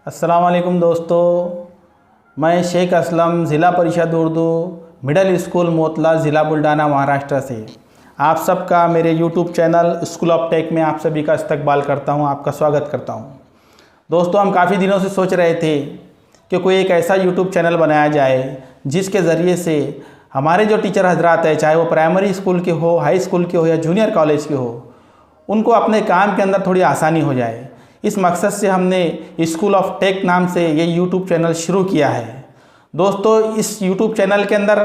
अस्सलाम वालेकुम दोस्तों, मैं शेख असलम ज़िला परिषद उर्दू मिडिल स्कूल मोतला ज़िला बुल्ढाना महाराष्ट्र से आप सबका मेरे YouTube channel School of Tech में आप सभी का इस्तकबाल करता हूं, आपका स्वागत करता हूं। दोस्तों, हम काफ़ी दिनों से सोच रहे थे कि कोई एक ऐसा यूट्यूब चैनल बनाया जाए जिसके ज़रिए से हमारे जो टीचर हजरात है, चाहे वो प्राइमरी स्कूल के हो, हाई स्कूल के हो या जूनियर कॉलेज के हो, उनको अपने काम के अंदर थोड़ी आसानी हो जाए। इस मकसद से हमने स्कूल ऑफ टेक नाम से ये यूट्यूब चैनल शुरू किया है। दोस्तों, इस यूट्यूब चैनल के अंदर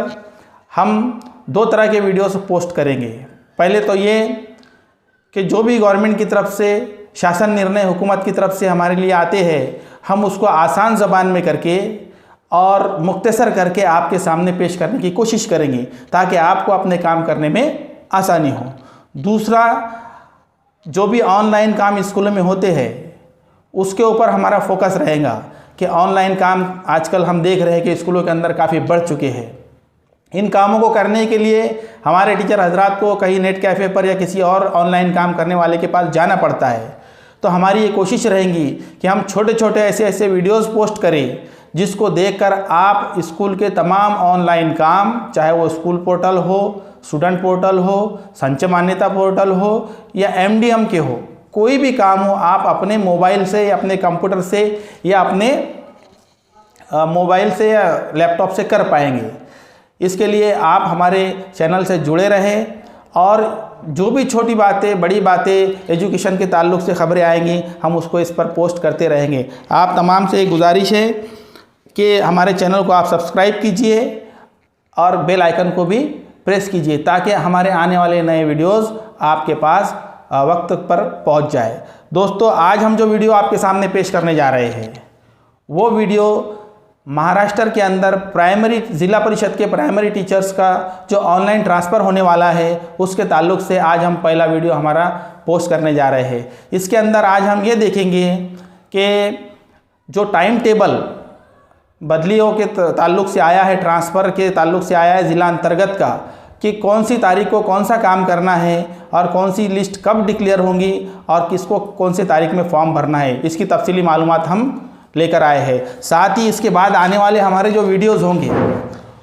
हम दो तरह के वीडियोस पोस्ट करेंगे। पहले तो ये कि जो भी गवर्नमेंट की तरफ से शासन निर्णय हुकूमत की तरफ से हमारे लिए आते हैं, हम उसको आसान ज़बान में करके और मुख्तसर करके आपके सामने पेश करने की कोशिश करेंगे ताकि आपको अपने काम करने में आसानी हो। दूसरा, जो भी ऑनलाइन काम स्कूलों में होते हैं उसके ऊपर हमारा फोकस रहेगा कि ऑनलाइन काम आजकल हम देख रहे हैं कि स्कूलों के अंदर काफ़ी बढ़ चुके हैं। इन कामों को करने के लिए हमारे टीचर हजरात को कहीं नेट कैफ़े पर या किसी और ऑनलाइन काम करने वाले के पास जाना पड़ता है। तो हमारी ये कोशिश रहेगी कि हम छोटे छोटे ऐसे वीडियोस पोस्ट करें जिसको देखकर आप स्कूल के तमाम ऑनलाइन काम, चाहे वो स्कूल पोर्टल हो, स्टूडेंट पोर्टल हो, संचय मान्यता पोर्टल हो या एमडीएम के हो, कोई भी काम हो, आप अपने मोबाइल से या अपने कंप्यूटर से या अपने मोबाइल से या लैपटॉप से कर पाएंगे। इसके लिए आप हमारे चैनल से जुड़े रहें और जो भी छोटी बातें, बड़ी बातें, एजुकेशन के ताल्लुक़ से खबरें आएंगी, हम उसको इस पर पोस्ट करते रहेंगे। आप तमाम से एक गुजारिश है कि हमारे चैनल को आप सब्सक्राइब कीजिए और बेल आइकन को भी प्रेस कीजिए ताकि हमारे आने वाले नए वीडियोस आपके पास वक्त पर पहुंच जाए। दोस्तों, आज हम जो वीडियो आपके सामने पेश करने जा रहे हैं वो वीडियो महाराष्ट्र के अंदर प्राइमरी ज़िला परिषद के प्राइमरी टीचर्स का जो ऑनलाइन ट्रांसफ़र होने वाला है उसके ताल्लुक़ से आज हम पहला वीडियो हमारा पोस्ट करने जा रहे हैं। इसके अंदर आज हम ये देखेंगे कि जो टाइम टेबल बदलियों के ताल्लुक़ से आया है, ट्रांसफ़र के ताल्लुक़ से आया है ज़िला अंतर्गत का, कि कौन सी तारीख को कौन सा काम करना है और कौन सी लिस्ट कब डिक्लेयर होंगी और किसको कौन सी तारीख में फॉर्म भरना है, इसकी तफसीली मालूमात हम लेकर आए हैं। साथ ही इसके बाद आने वाले हमारे जो वीडियोज़ होंगे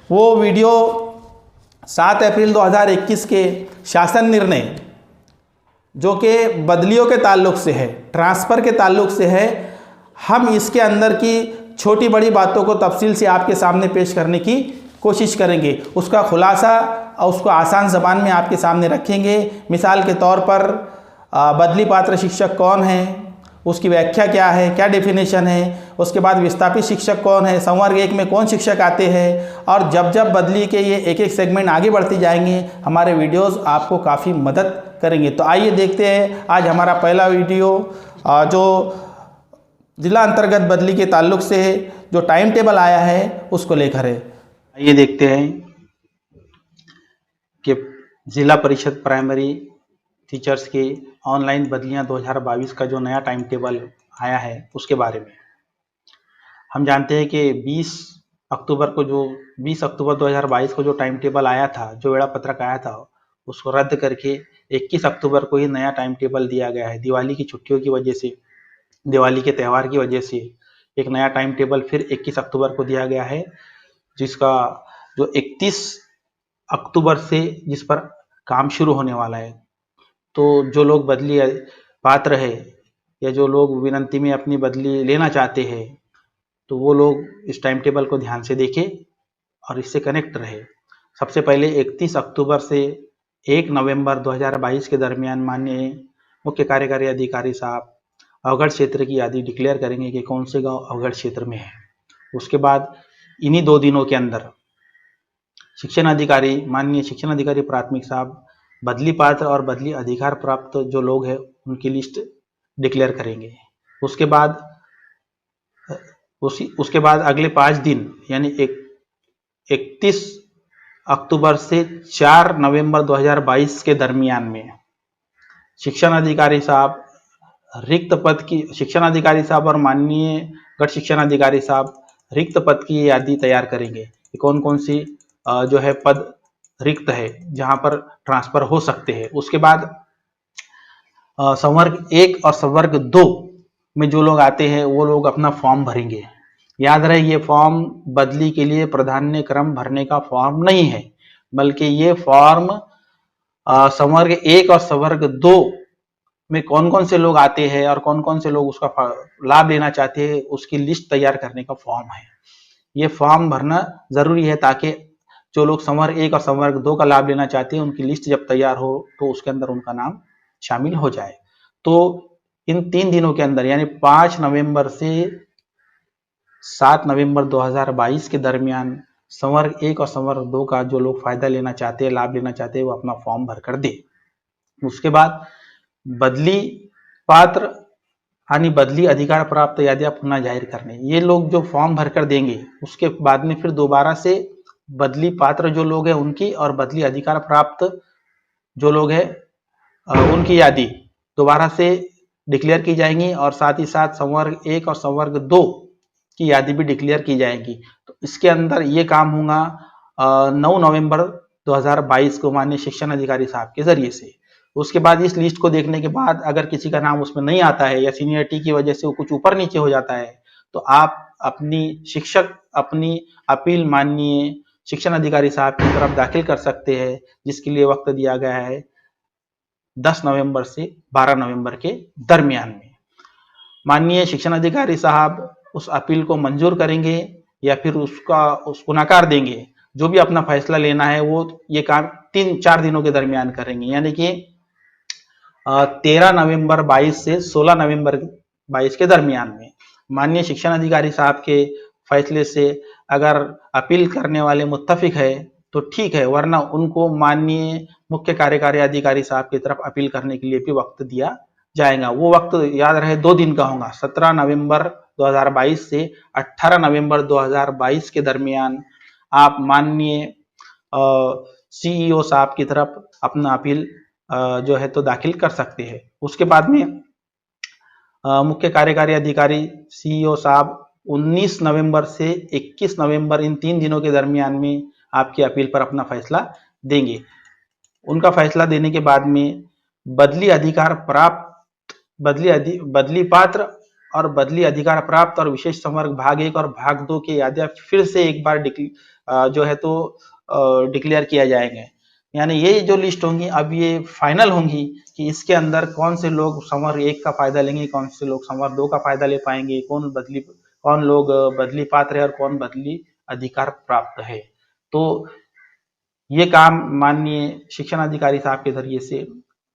वो वीडियो 7 अप्रैल 2021 के शासन निर्णय जो कि बदलियों के ताल्लुक़ से है, ट्रांसफ़र के ताल्लुक़ से है, हम इसके अंदर की छोटी बड़ी बातों को तफसील से आपके सामने पेश करने की कोशिश करेंगे। उसका खुलासा और उसको आसान ज़बान में आपके सामने रखेंगे। मिसाल के तौर पर बदली पात्र शिक्षक कौन है, उसकी व्याख्या क्या है, क्या डेफिनेशन है, उसके बाद विस्थापित शिक्षक कौन है, संवर्ग 1 में कौन शिक्षक आते हैं, और जब जब बदली के ये एक एक सेगमेंट आगे बढ़ते जाएंगे हमारे वीडियोस आपको काफ़ी मदद करेंगे। तो आइए देखते हैं आज हमारा पहला वीडियो जो ज़िला अंतर्गत बदली के ताल्लुक़ से है, जो टाइम टेबल आया है उसको लेकर है। आइए देखते हैं कि ज़िला परिषद प्राइमरी टीचर्स की ऑनलाइन बदलियां 2022 का जो नया टाइम टेबल आया है उसके बारे में। हम जानते हैं कि 20 अक्टूबर 2022 को जो टाइम टेबल आया था, जो वेड़ा पत्रक आया था, उसको रद्द करके 21 अक्टूबर को ही नया टाइम टेबल दिया गया है। दिवाली की छुट्टियों की वजह से, दिवाली के त्यौहार की वजह से एक नया टाइम टेबल फिर 21 अक्टूबर को दिया गया है, जिसका जो 31 अक्टूबर से जिस पर काम शुरू होने वाला है। तो जो लोग बदली पात्र है या जो लोग विनंती में अपनी बदली लेना चाहते हैं तो वो लोग इस टाइम टेबल को ध्यान से देखें और इससे कनेक्ट रहे। सबसे पहले 31 अक्टूबर से 1 नवंबर 2022 के दरमियान माननीय मुख्य कार्यकारी अधिकारी साहब अवगढ़ क्षेत्र की यादी डिक्लेयर करेंगे कि कौन से गांव अवगढ़ क्षेत्र में है। उसके बाद इन्हीं 2 दिनों के अंदर शिक्षण अधिकारी, माननीय शिक्षण अधिकारी प्राथमिक साहब बदली पात्र और बदली अधिकार प्राप्त जो लोग हैं उनकी लिस्ट डिक्लेयर करेंगे। उसके बाद अगले 5 दिन यानी 31 अक्टूबर से 4 नवंबर 2022 के दरमियान में शिक्षण अधिकारी साहब और माननीय गढ़ शिक्षण अधिकारी साहब रिक्त पद की यादी तैयार करेंगे कि कौन कौन सी जो है पद रिक्त है जहां पर ट्रांसफर हो सकते हैं। उसके बाद संवर्ग 1 और संवर्ग 2 में जो लोग आते हैं वो लोग अपना फॉर्म भरेंगे। याद रहे, ये फॉर्म बदली के लिए प्राधान्य क्रम भरने का फॉर्म नहीं है, बल्कि ये फॉर्म संवर्ग 1 और संवर्ग 2 में कौन कौन से लोग आते हैं और कौन कौन से लोग उसका लाभ लेना चाहते हैं उसकी लिस्ट तैयार करने का फॉर्म है। ये फॉर्म भरना जरूरी है ताकि जो लोग संवर्ग 1 और संवर्ग 2 का लाभ लेना चाहते हैं उनकी लिस्ट जब तैयार हो तो उसके अंदर उनका नाम शामिल हो जाए। तो इन 3 दिनों के अंदर यानी 5 नवंबर से 7 नवंबर 2022 के दरमियान संवर्ग 1 और संवर्ग 2 का जो लोग फायदा लेना चाहते हैं, लाभ लेना चाहते हैं, वो अपना फॉर्म भर कर दे। उसके बाद बदली पात्र यानी बदली अधिकार प्राप्त यादियां पुनः जाहिर करने, ये लोग जो फॉर्म भरकर देंगे उसके बाद में फिर दोबारा से बदली पात्र जो लोग हैं उनकी और बदली अधिकार प्राप्त जो लोग हैं उनकी यादी दोबारा से डिक्लेयर की जाएंगी और साथ ही साथ संवर्ग 1 और संवर्ग 2 की यादी भी डिक्लेयर की जाएगी। तो इसके अंदर ये काम होगा 9 नवंबर 2022 को माननीय शिक्षण अधिकारी साहब के जरिए से। उसके बाद इस लिस्ट को देखने के बाद अगर किसी का नाम उसमें नहीं आता है या सीनियरिटी की वजह से वो कुछ ऊपर नीचे हो जाता है तो आप अपनी अपील माननीय शिक्षण अधिकारी साहब की तरफ दाखिल कर सकते हैं, जिसके लिए वक्त दिया गया है 10 नवंबर से 12 नवंबर के दरमियान में। माननीय शिक्षण अधिकारी साहब उस अपील को मंजूर करेंगे या फिर उसको नकार देंगे। जो भी अपना फैसला लेना है वो ये काम 3-4 दिनों के दरमियान करेंगे, यानी कि 13 नवंबर 22 से 16 नवंबर 22 के दरमियान में। माननीय शिक्षण अधिकारी साहब के फैसले से अगर अपील करने वाले मुत्तफिक है तो ठीक है, वरना उनको माननीय मुख्य कार्यकारी अधिकारी साहब की तरफ अपील करने के लिए भी वक्त दिया जाएगा। वो वक्त याद रहे 2 दिन का होगा, 17 नवंबर 2022 से 18 नवंबर 2022 के दरमियान आप माननीय सीईओ साहब की तरफ अपना अपील जो है तो दाखिल कर सकते हैं। उसके बाद में मुख्य कार्यकारी अधिकारी सीईओ साहब 19 नवंबर से 21 नवंबर इन 3 दिनों के दरमियान में आपकी अपील पर अपना फैसला देंगे। उनका फैसला देने के बाद में बदली अधिकार प्राप्त बदली पात्र और बदली अधिकार प्राप्त और विशेष संवर्ग भाग 1 और भाग 2 के यादियां फिर से एक बार जो है तो डिक्लेयर किया जाएंगे। यानी ये जो लिस्ट होंगी अब ये फाइनल होंगी कि इसके अंदर कौन से लोग संवर्ग 1 का फायदा लेंगे, कौन से लोग संवर्ग 2 का फायदा ले पाएंगे, कौन लोग बदली पात्र है और कौन बदली अधिकार प्राप्त है। तो ये काम माननीय शिक्षण अधिकारी साहब के जरिए से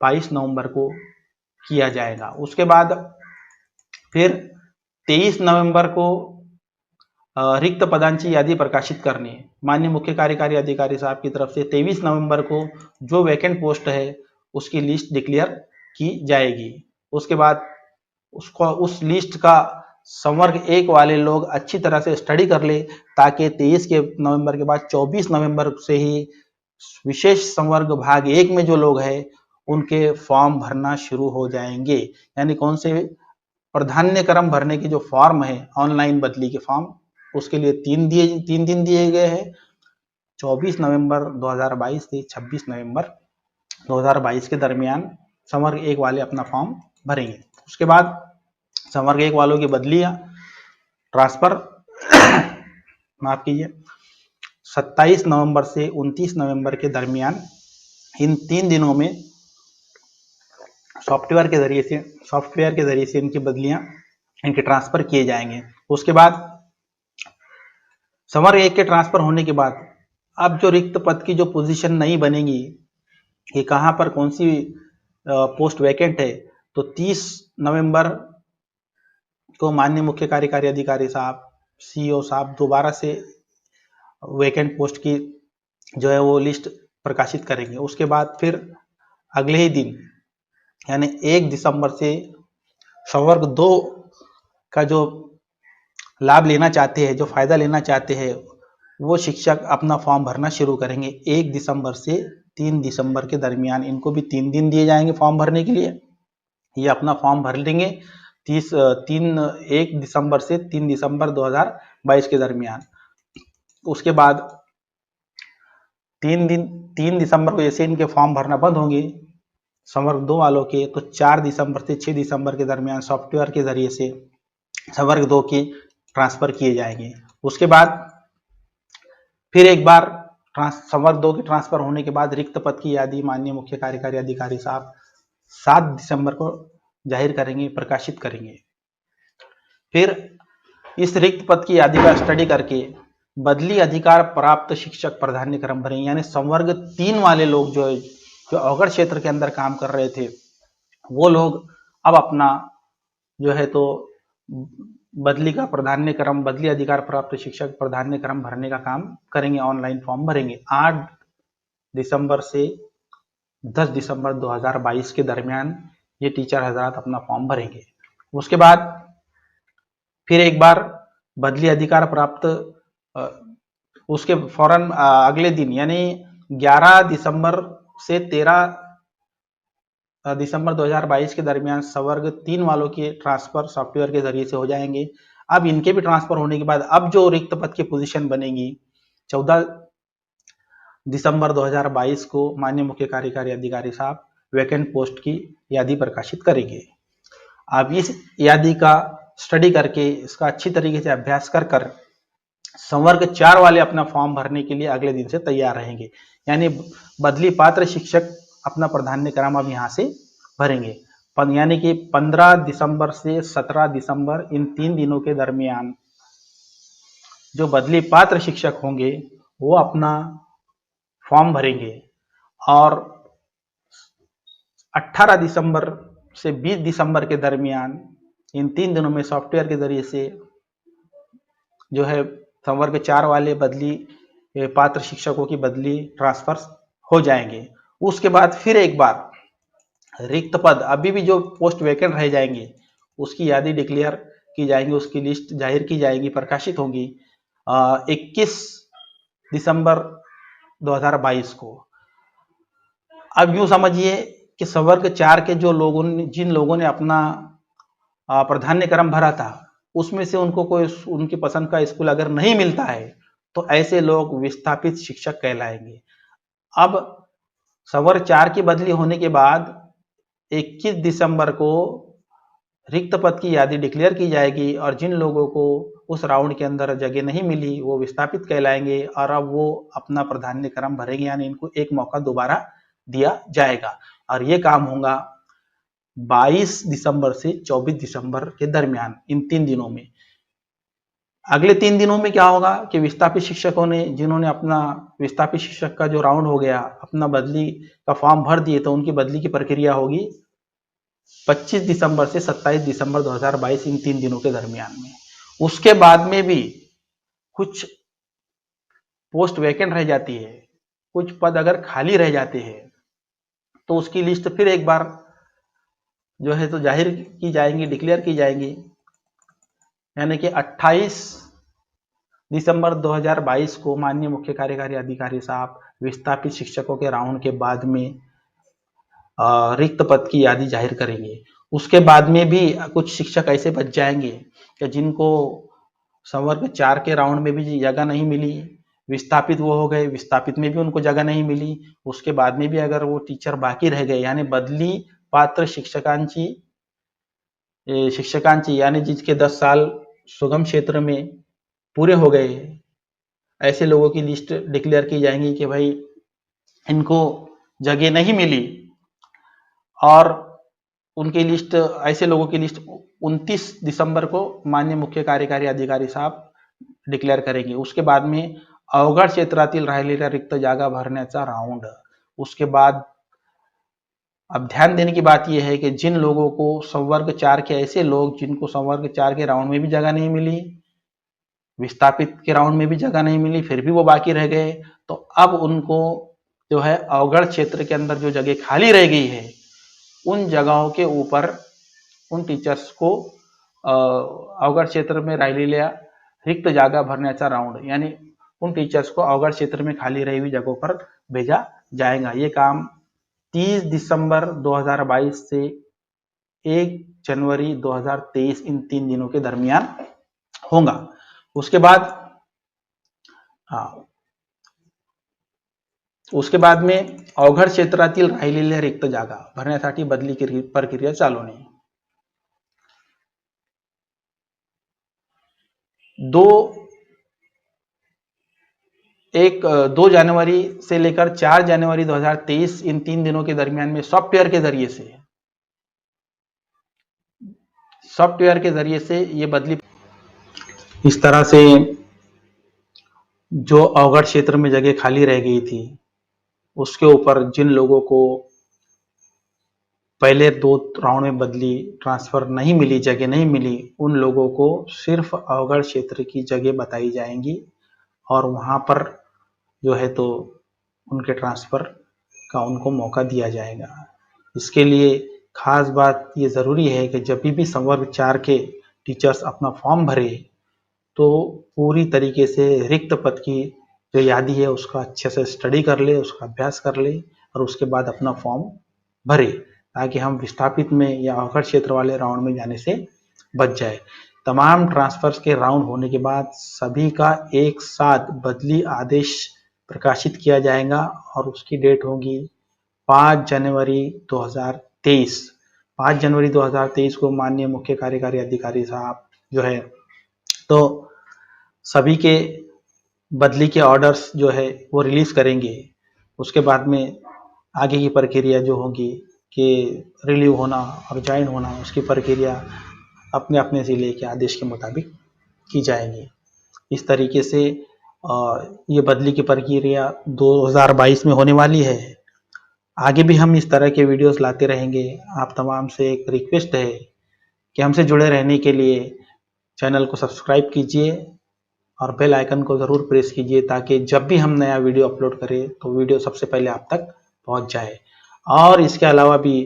22 नवंबर को किया जाएगा। उसके बाद फिर 23 नवंबर को रिक्त पदांची यादी प्रकाशित करनी है। माननीय मुख्य कार्यकारी अधिकारी साहब की तरफ से 23 नवंबर को जो वैकेंट पोस्ट है उसकी लिस्ट डिक्लेयर की जाएगी। उसके बाद उस लिस्ट का संवर्ग 1 वाले लोग अच्छी तरह से स्टडी कर ले ताकि 23 के नवंबर के बाद 24 नवंबर से ही विशेष संवर्ग भाग 1 में जो लोग हैं उनके फॉर्म भरना शुरू हो जाएंगे। यानी कौन से प्राधान्य क्रम भरने के जो फॉर्म है ऑनलाइन बदली के फॉर्म, उसके लिए 3 दिन दिए गए हैं, 24 नवंबर 2022 से 26 नवंबर 2022 के दरमियान संवर्ग 1 वाले अपना फॉर्म भरेंगे। उसके बाद संवर्ग 1 वालों की बदलियां ट्रांसफर माफ कीजिए 27 नवंबर से 29 नवंबर के दरमियान इन 3 दिनों में सॉफ्टवेयर के जरिए से इनकी बदलियां इनके ट्रांसफर किए जाएंगे। उसके बाद संवर्ग 1 के ट्रांसफर होने के बाद अब जो रिक्त पद की जो पोजीशन नहीं बनेगी कि कहां पर कौन सी पोस्ट वैकेंट है, तो 30 नवंबर को माननीय मुख्य कार्यकारी अधिकारी साहब सीईओ साहब दोबारा से वैकेंट पोस्ट की जो है वो लिस्ट प्रकाशित करेंगे। उसके बाद फिर अगले ही दिन यानी 1 दिसंबर से संवर्ग 2 का जो लाभ लेना चाहते हैं, जो फायदा लेना चाहते हैं, वो शिक्षक अपना फॉर्म भरना शुरू करेंगे। 1 दिसंबर से 3 दिसंबर के दरमियान इनको भी 3 दिन दिए जाएंगे फॉर्म भरने के लिए। ये अपना फॉर्म भर लेंगे 1 दिसंबर से 3 दिसंबर 2022 के दरमियान। उसके बाद 3 दिसंबर को जैसे इनके फॉर्म भरना बंद होंगे संवर्ग 2 वालों के तो 4 दिसंबर से 6 दिसंबर के दरमियान सॉफ्टवेयर के जरिए से संवर्ग 2 की ट्रांसफर किए जाएंगे। उसके बाद फिर एक बार संवर्ग 2 के ट्रांसफर होने के बाद रिक्त पद की यादी माननीय मुख्य कार्यकारी अधिकारी साहब 7 दिसंबर को जाहिर करेंगे, प्रकाशित करेंगे। फिर इस रिक्त पद की यादी का स्टडी करके बदली अधिकार प्राप्त शिक्षक प्राधान्य क्रम भरेंगे, यानी संवर्ग 3 वाले लोग जो अवगढ़ क्षेत्र के अंदर काम कर रहे थे वो लोग अब अपना जो है तो बदली का प्राधान्य क्रम, बदली अधिकार प्राप्त शिक्षक प्राधान्य क्रम भरने का काम करेंगे, ऑनलाइन फॉर्म भरेंगे। 8 दिसंबर से 10 दिसंबर 2022 के दरमियान ये टीचर हजरात अपना फॉर्म भरेंगे। उसके बाद फिर एक बार बदली अधिकार प्राप्त उसके फौरन अगले दिन यानी 11 दिसंबर से 13 दिसंबर 2022 के दरमियान संवर्ग 3 वालों के ट्रांसफर सॉफ्टवेयर के जरिए से हो जाएंगे। अब इनके भी ट्रांसफर होने के बाद अब जो रिक्त पद की पोजीशन बनेगी 14 दिसंबर 2022 को माननीय मुख्य कार्यकारी अधिकारी साहब वैकेंट पोस्ट की यादी प्रकाशित करेंगे। अब इस यादी का स्टडी करके इसका अच्छी तरीके से अभ्यास कर संवर्ग 4 वाले अपना फॉर्म भरने के लिए अगले दिन से तैयार रहेंगे, यानी बदली पात्र शिक्षक अपना प्राधान्य क्रम अब यहाँ से भरेंगे। यानी कि 15 दिसंबर से 17 दिसंबर इन 3 दिनों के दरमियान जो बदली पात्र शिक्षक होंगे वो अपना फॉर्म भरेंगे और 18 दिसंबर से 20 दिसंबर के दरमियान इन 3 दिनों में सॉफ्टवेयर के जरिए से जो है संवर्ग 4 वाले बदली पात्र शिक्षकों की बदली ट्रांसफर हो जाएंगे। उसके बाद फिर एक बार रिक्त पद अभी भी जो पोस्ट वैकेंट रह जाएंगे उसकी यादी डिक्लेयर की जाएंगी, उसकी लिस्ट जाहिर की जाएगी, प्रकाशित होगी 21 दिसंबर 2022 को। अब यूं समझिए कि संवर्ग 4 के जिन लोगों ने अपना प्राधान्य क्रम भरा था उसमें से उनको कोई उनकी पसंद का स्कूल अगर नहीं मिलता है तो ऐसे लोग विस्थापित शिक्षक कहलाएंगे। अब संवर्ग 4 की बदली होने के बाद 21 दिसंबर को रिक्त पद की यादी डिक्लेयर की जाएगी और जिन लोगों को उस राउंड के अंदर जगह नहीं मिली वो विस्थापित कहलाएंगे और अब वो अपना प्राधान्य क्रम भरेंगे, यानी इनको एक मौका दोबारा दिया जाएगा। और ये काम होगा 22 दिसंबर से 24 दिसंबर के दरमियान इन 3 दिनों में। अगले 3 दिनों में क्या होगा कि विस्थापित शिक्षकों ने जिन्होंने अपना विस्थापित शिक्षक का जो राउंड हो गया अपना बदली का फॉर्म भर दिए तो उनकी बदली की प्रक्रिया होगी 25 दिसंबर से 27 दिसंबर 2022 इन 3 दिनों के दरमियान में। उसके बाद में भी कुछ पोस्ट वैकेंट रह जाती है, कुछ पद अगर खाली रह जाते हैं तो उसकी लिस्ट फिर एक बार जो है तो जाहिर की जाएंगी, डिक्लेयर की जाएंगी, यानी कि 28 दिसंबर 2022 को माननीय मुख्य कार्यकारी अधिकारी साहब विस्थापित शिक्षकों के राउंड के बाद में रिक्त पद की यादी जाहिर करेंगे। उसके बाद में भी कुछ शिक्षक ऐसे बच जाएंगे कि जिनको संवर्ग 4 के राउंड में भी जगह नहीं मिली, विस्थापित वो हो गए, विस्थापित में भी उनको जगह नहीं मिली, उसके बाद में भी अगर वो टीचर बाकी रह गए यानी बदली पात्र शिक्षकांची यानी जिसके 10 साल सुगम क्षेत्र में पूरे हो गए, ऐसे लोगों की लिस्ट डिक्लेयर की जाएंगी कि भाई इनको जगह नहीं मिली और उनकी लिस्ट, ऐसे लोगों की लिस्ट 29 दिसंबर को माननीय मुख्य कार्यकारी अधिकारी साहब डिक्लेअर करेंगे। उसके बाद में अवघड क्षेत्रातील राहिलेल्या रिक्त जागा भरण्याचा राउंड। उसके बाद अब ध्यान देने की बात यह है कि जिन लोगों को संवर्ग 4 के ऐसे लोग जिनको संवर्ग 4 के राउंड में भी जगह नहीं मिली, विस्थापित के राउंड में भी जगह नहीं मिली, फिर भी वो बाकी रह गए, तो अब उनको जो है अवघड क्षेत्र के अंदर जो जगह खाली रह गई है उन जगहों के ऊपर उन टीचर्स को अवघड क्षेत्र में राहिलेल्या रिक्त जागा भरण्याचा राउंड, यानी उन टीचर्स को अवघड क्षेत्र में खाली रही हुई जगहों पर भेजा जाएगा। ये काम 30 दिसंबर 2022 से 1 जनवरी 2023 इन 3 दिनों के दरमियान होगा। उसके बाद उसके बाद में अवघड क्षेत्रातील राहिलेल्या रिक्त जागा भरण्यासाठी बदली प्रक्रिया चालवणे. 2 जनवरी से लेकर 4 जनवरी 2023 इन 3 दिनों के दरमियान में सॉफ्टवेयर के जरिए से ये बदली. इस तरह से जो अवघड क्षेत्र में जगह खाली रह गई थी उसके ऊपर जिन लोगों को पहले 2 राउंड में बदली ट्रांसफर नहीं मिली, जगह नहीं मिली, उन लोगों को सिर्फ अवघड क्षेत्र की जगह बताई जाएंगी और वहां पर जो है तो उनके ट्रांसफर का उनको मौका दिया जाएगा. इसके लिए खास बात ये ज़रूरी है कि जब भी संवर्ग 4 के टीचर्स अपना फॉर्म भरे तो पूरी तरीके से रिक्त पद की जो यादी है उसका अच्छे से स्टडी कर ले, उसका अभ्यास कर ले और उसके बाद अपना फॉर्म भरे, ताकि हम विस्थापित में या अवघड क्षेत्र वाले राउंड में जाने से बच जाए. तमाम ट्रांसफर्स के राउंड होने के बाद सभी का एक साथ बदली आदेश प्रकाशित किया जाएगा और उसकी डेट होगी 5 जनवरी 2023. 5 जनवरी 2023 को माननीय मुख्य कार्यकारी अधिकारी साहब जो है तो सभी के बदली के ऑर्डर्स जो है वो रिलीज करेंगे. उसके बाद में आगे की प्रक्रिया जो होगी कि रिलीव होना और ज्वाइन होना, उसकी प्रक्रिया अपने अपने ज़िले के आदेश के मुताबिक की जाएगी. इस तरीके से ये बदली की प्रक्रिया 2022 में होने वाली है. आगे भी हम इस तरह के वीडियोस लाते रहेंगे. आप तमाम से एक रिक्वेस्ट है कि हमसे जुड़े रहने के लिए चैनल को सब्सक्राइब कीजिए और बेल आइकन को ज़रूर प्रेस कीजिए ताकि जब भी हम नया वीडियो अपलोड करें तो वीडियो सबसे पहले आप तक पहुंच जाए. और इसके अलावा भी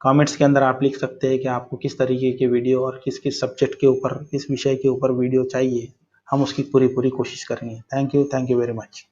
कमेंट्स के अंदर आप लिख सकते हैं कि आपको किस तरीके के वीडियो और किस किस सब्जेक्ट के ऊपर, किस विषय के ऊपर वीडियो चाहिए. हम उसकी पूरी कोशिश करेंगे. Thank you very much.